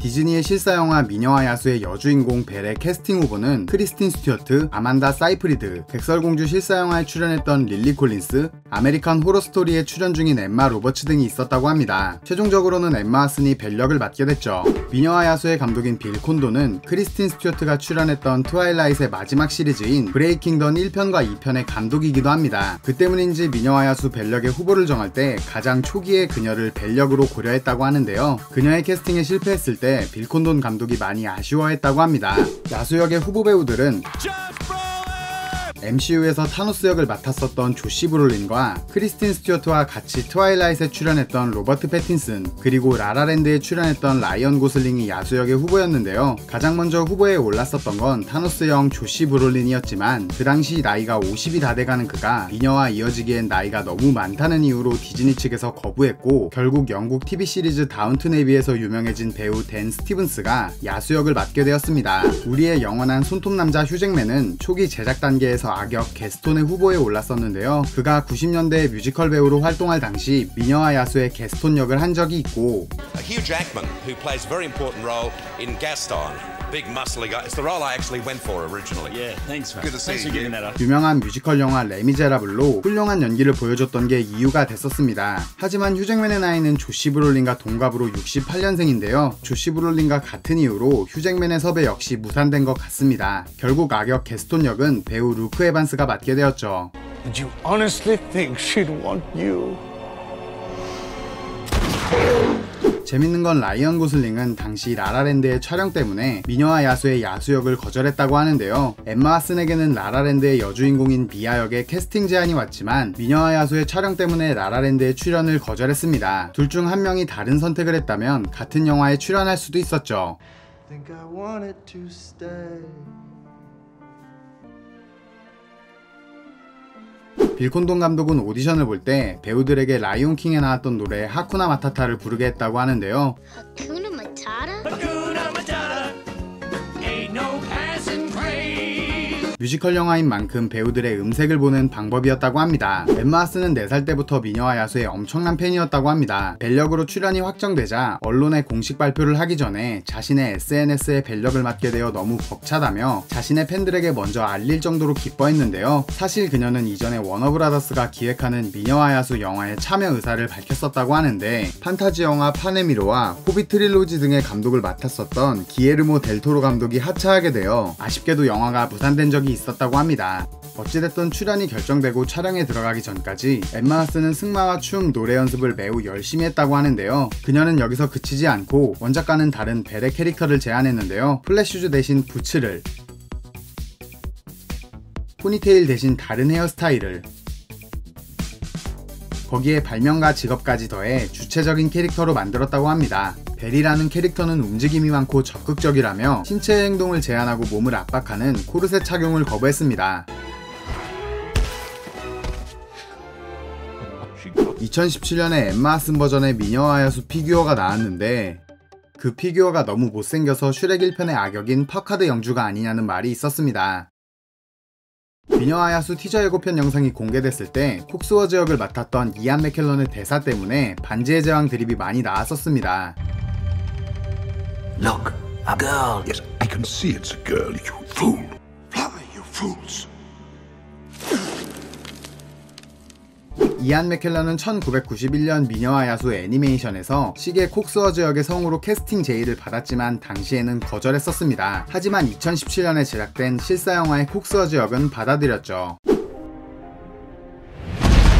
디즈니의 실사영화 미녀와 야수의 여주인공 벨의 캐스팅 후보는 크리스틴 스튜어트, 아만다 사이프리드, 백설공주 실사영화에 출연했던 릴리 콜린스, 아메리칸 호러스토리에 출연 중인 엠마 로버츠 등이 있었다고 합니다. 최종적으로는 엠마 왓슨이 벨 역을 맡게 됐죠. 미녀와 야수의 감독인 빌 콘도는 크리스틴 스튜어트가 출연했던 트와일라잇의 마지막 시리즈인 브레이킹던 1편과 2편의 감독이기도 합니다. 그 때문인지 미녀와 야수 벨 역의 후보를 정할 때 가장 초기에 그녀를 벨 역으로 고려했다고 하는데요. 그녀의 캐스팅에 실패했을 때 빌 콘돈 감독이 많이 아쉬워했다고 합니다. 야수 역의 후보 배우들은 MCU에서 타노스 역을 맡았었던 조시 브롤린과 크리스틴 스튜어트와 같이 트와일라잇에 출연했던 로버트 패틴슨, 그리고 라라랜드에 출연했던 라이언 고슬링이 야수 역의 후보였는데요. 가장 먼저 후보에 올랐었던 건 타노스 형 조시 브롤린이었지만 그 당시 나이가 50이 다 돼가는 그가 미녀와 이어지기엔 나이가 너무 많다는 이유로 디즈니 측에서 거부했고, 결국 영국 TV 시리즈 다운튼 에비에서 유명해진 배우 댄 스티븐스가 야수 역을 맡게 되었습니다. 우리의 영원한 손톱 남자 휴잭맨은 초기 제작 단계에서 악역 게스톤의 후보에 올랐었는데요. 그가 90년대 뮤지컬 배우로 활동할 당시 미녀와 야수의 게스톤 역을 한 적이 있고, Hugh Jackman, who plays a very important role in Gaston. Big muscly guy. It's the role I actually went for originally. Yeah, thanks, man. Good to see Thanks for giving that up. 유명한 뮤지컬 영화 레미제라블로 훌륭한 연기를 보여줬던 게 이유가 됐었습니다. 하지만 휴잭맨의 나이는 조시 브롤린과 동갑으로 68년생인데요. 조시 브롤린과 같은 이유로 휴잭맨의 섭외 역시 무산된 것 같습니다. 결국 악역 게스톤 역은 배우 루크 에반스가 맡게 되었죠. Did you honestly think she'd want you? 재밌는 건 라이언 고슬링은 당시 라라랜드의 촬영 때문에 미녀와 야수의 야수 역을 거절했다고 하는데요. 엠마 왓슨에게는 라라랜드의 여주인공인 미아 역의 캐스팅 제안이 왔지만 미녀와 야수의 촬영 때문에 라라랜드의 출연을 거절했습니다. 둘 중 한 명이 다른 선택을 했다면 같은 영화에 출연할 수도 있었죠. Think I wanted to stay. 빌 콘돈 감독은 오디션을 볼 때 배우들에게 라이온 킹에 나왔던 노래 하쿠나 마타타를 부르게 했다고 하는데요. Hakuna Matata? 뮤지컬 영화인 만큼 배우들의 음색을 보는 방법이었다고 합니다. 엠마 왓슨은 4살 때부터 미녀와 야수의 엄청난 팬이었다고 합니다. 벨 역으로 출연이 확정되자 언론에 공식 발표를 하기 전에 자신의 SNS에 벨 역을 맡게 되어 너무 벅차다며 자신의 팬들에게 먼저 알릴 정도로 기뻐했는데요. 사실 그녀는 이전에 워너브라더스가 기획하는 미녀와 야수 영화에 참여 의사를 밝혔었다고 하는데, 판타지 영화 파네미로와 호빗 트릴로지 등의 감독을 맡았었던 기에르모 델토로 감독이 하차하게 되어 아쉽게도 영화가 무산된 적이 있었다고 합니다. 어찌됐든 출연이 결정되고 촬영에 들어가기 전까지 엠마 왓슨은 승마와 춤, 노래 연습을 매우 열심히 했다고 하는데요. 그녀는 여기서 그치지 않고 원작과는 다른 벨의 캐릭터를 제안했는데요. 플랫슈즈 대신 부츠를, 포니테일 대신 다른 헤어스타일을, 거기에 발명가 직업까지 더해 주체적인 캐릭터로 만들었다고 합니다. 벨이라는 캐릭터는 움직임이 많고 적극적이라며 신체 행동을 제한하고 몸을 압박하는 코르셋 착용을 거부했습니다. 2017년에 엠마 왓슨 버전의 미녀와 야수 피규어가 나왔는데 그 피규어가 너무 못생겨서 슈렉 1편의 악역인 퍼카드 영주가 아니냐는 말이 있었습니다. 미녀와 야수 티저 예고편 영상이 공개됐을 때 콕스워즈 역을 맡았던 이안 맥켈런의 대사 때문에 반지의 제왕 드립이 많이 나왔었습니다. Look, a girl. Yes, I can see it's a girl, you fool. Fly, you fools. 이안 맥켈런은 1991년 미녀와 야수 애니메이션에서 시계 콕스워즈 역의 성우로 캐스팅 제의를 받았지만 당시에는 거절했었습니다. 하지만 2017년에 제작된 실사 영화의 콕스워즈 역은 받아들였죠.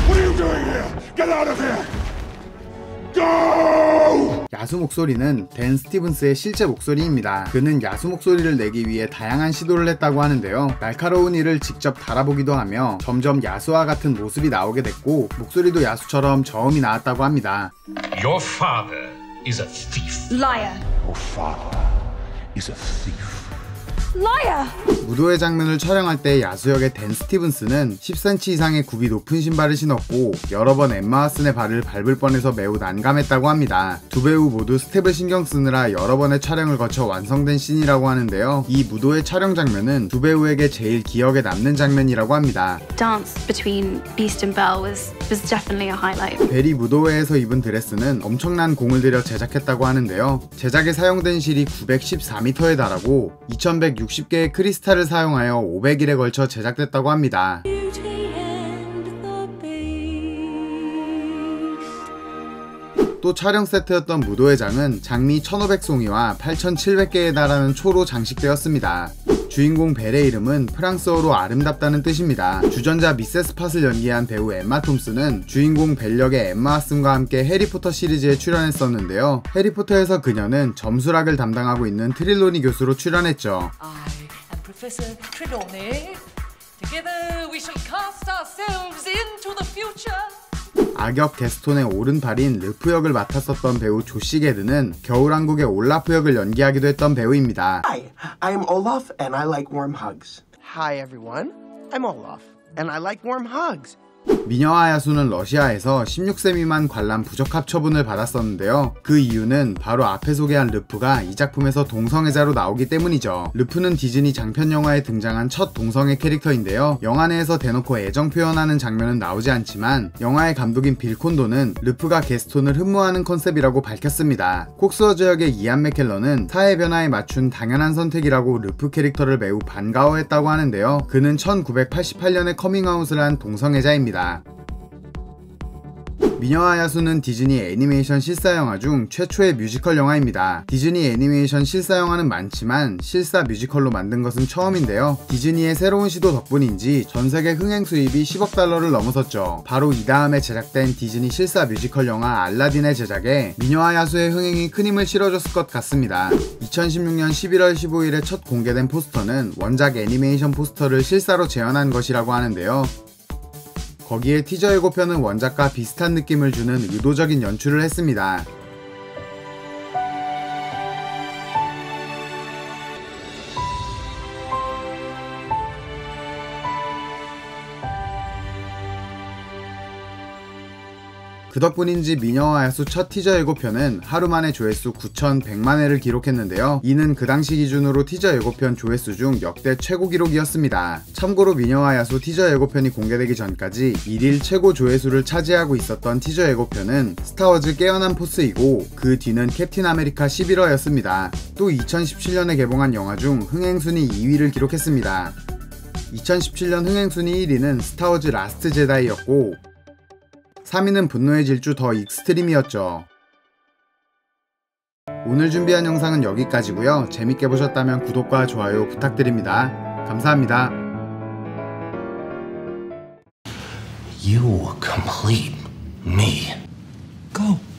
What are you doing here? Get out of here! Go! 야수 목소리는 댄 스티븐스의 실제 목소리입니다. 그는 야수 목소리를 내기 위해 다양한 시도를 했다고 하는데요. 날카로운 이를 직접 달아보기도 하며 점점 야수와 같은 모습이 나오게 됐고 목소리도 야수처럼 저음이 나왔다고 합니다. Your father is a thief. Liar. Your father is a thief. Liar. 무도회 장면을 촬영할 때 야수 역의 댄 스티븐스는 10cm 이상의 굽이 높은 신발을 신었고 여러 번 엠마 왓슨의 발을 밟을 뻔해서 매우 난감했다고 합니다. 두 배우 모두 스텝을 신경 쓰느라 여러 번의 촬영을 거쳐 완성된 씬이라고 하는데요. 이 무도회 촬영 장면은 두 배우에게 제일 기억에 남는 장면이라고 합니다. Dance between Beast and Belle was was definitely a highlight. 벨이 무도회에서 입은 드레스는 엄청난 공을 들여 제작했다고 하는데요. 제작에 사용된 실이 914m에 달하고 2160개의 크리스탈을 사용하여 500일에 걸쳐 제작됐다고 합니다. 또 촬영 세트였던 무도회장은 장미 1500송이와 8700개에 달하는 초로 장식되었습니다. 주인공 벨의 이름은 프랑스어로 아름답다는 뜻입니다. 주전자 미세스 팟을 연기한 배우 엠마 톰슨은 주인공 벨 역의 엠마 왓슨과 함께 해리포터 시리즈에 출연했었는데요. 해리포터에서 그녀는 점수락을 담당하고 있는 트릴로니 교수로 출연했죠. I am Professor Trelawney. Together we shall cast ourselves into the future. 악역 게스톤의 오른팔인 르프 역을 맡았었던 배우 조시 게드는 겨울왕국의 올라프 역을 연기하기도 했던 배우입니다. Hi, I'm Olaf and I like warm hugs. Hi everyone, I'm Olaf and I like warm hugs. 미녀와 야수는 러시아에서 16세 미만 관람 부적합 처분을 받았었는데요. 그 이유는 바로 앞에 소개한 르프가 이 작품에서 동성애자로 나오기 때문이죠. 르프는 디즈니 장편 영화에 등장한 첫 동성애 캐릭터인데요. 영화 내에서 대놓고 애정 표현하는 장면은 나오지 않지만 영화의 감독인 빌 콘도는 르프가 게스톤을 흠모하는 컨셉이라고 밝혔습니다. 콕스워즈 역의 이안 맥켈런은 사회 변화에 맞춘 당연한 선택이라고 르프 캐릭터를 매우 반가워했다고 하는데요. 그는 1988년에 커밍아웃을 한 동성애자입니다. 미녀와 야수는 디즈니 애니메이션 실사 영화 중 최초의 뮤지컬 영화입니다. 디즈니 애니메이션 실사 영화는 많지만 실사 뮤지컬로 만든 것은 처음인데요. 디즈니의 새로운 시도 덕분인지 전세계 흥행 수입이 10억 달러를 넘어섰죠. 바로 이 다음에 제작된 디즈니 실사 뮤지컬 영화 알라딘의 제작에 미녀와 야수의 흥행이 큰 힘을 실어줬을 것 같습니다. 2016년 11월 15일에 첫 공개된 포스터는 원작 애니메이션 포스터를 실사로 재현한 것이라고 하는데요. 거기에 티저 예고편은 원작과 비슷한 느낌을 주는 의도적인 연출을 했습니다. 그 덕분인지 미녀와 야수 첫 티저 예고편은 하루 만에 조회수 9,100만회를 기록했는데요. 이는 그 당시 기준으로 티저 예고편 조회수 중 역대 최고 기록이었습니다. 참고로 미녀와 야수 티저 예고편이 공개되기 전까지 1일 최고 조회수를 차지하고 있었던 티저 예고편은 스타워즈 깨어난 포스이고 그 뒤는 캡틴 아메리카 11호였습니다. 또 2017년에 개봉한 영화 중 흥행순위 2위를 기록했습니다. 2017년 흥행순위 1위는 스타워즈 라스트 제다이였고 3위는 분노의 질주 더 익스트림이었죠. 오늘 준비한 영상은 여기까지고요. 재밌게 보셨다면 구독과 좋아요 부탁드립니다. 감사합니다. You complete me. Go.